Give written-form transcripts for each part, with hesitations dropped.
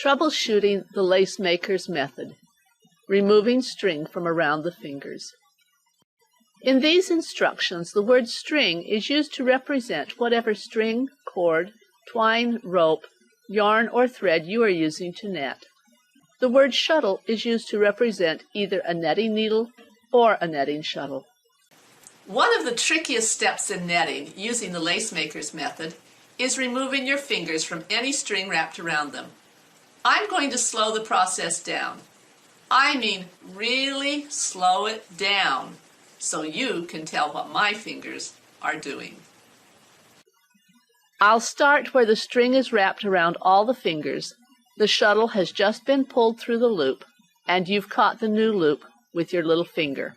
Troubleshooting the Lacemaker's method, removing string from around the fingers. In these instructions, the word string is used to represent whatever string, cord, twine, rope, yarn, or thread you are using to net. The word shuttle is used to represent either a netting needle or a netting shuttle. One of the trickiest steps in netting using the Lacemaker's method is removing your fingers from any string wrapped around them. I'm going to slow the process down. I mean really slow it down so you can tell what my fingers are doing. I'll start where the string is wrapped around all the fingers. The shuttle has just been pulled through the loop, and you've caught the new loop with your little finger.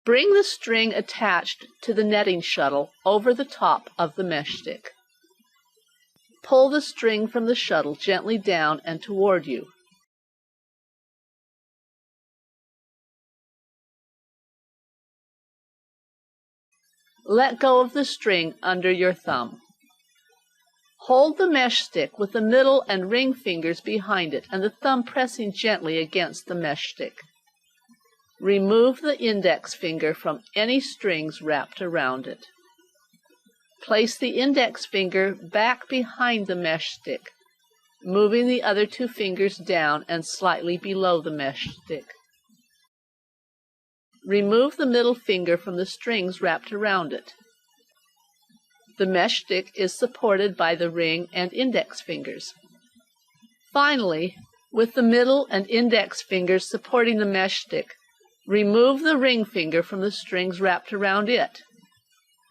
Bring the string attached to the netting shuttle over the top of the mesh stick. Pull the string from the shuttle gently down and toward you. Let go of the string under your thumb. Hold the mesh stick with the middle and ring fingers behind it and the thumb pressing gently against the mesh stick. Remove the index finger from any strings wrapped around it. Place the index finger back behind the mesh stick, moving the other two fingers down and slightly below the mesh stick. Remove the middle finger from the strings wrapped around it. The mesh stick is supported by the ring and index fingers. Finally, with the middle and index fingers supporting the mesh stick, remove the ring finger from the strings wrapped around it.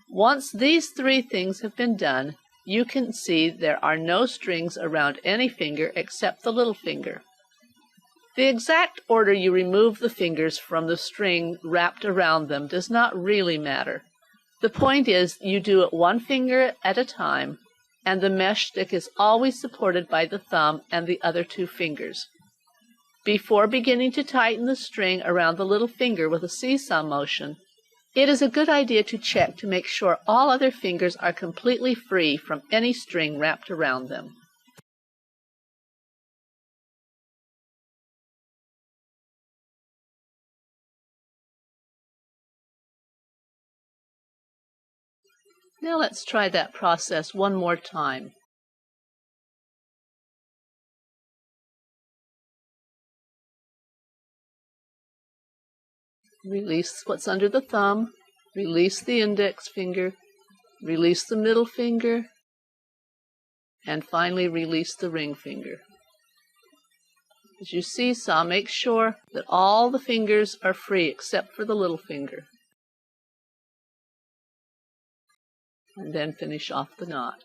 Once these three things have been done, you can see there are no strings around any finger except the little finger. The exact order you remove the fingers from the string wrapped around them does not really matter. The point is you do it one finger at a time, and the mesh stick is always supported by the thumb and the other two fingers. Before beginning to tighten the string around the little finger with a seesaw motion, it is a good idea to check to make sure all other fingers are completely free from any string wrapped around them. Now let's try that process one more time. Release what's under the thumb, release the index finger, release the middle finger, and finally release the ring finger. As you seesaw, make sure that all the fingers are free except for the little finger. And then finish off the knot.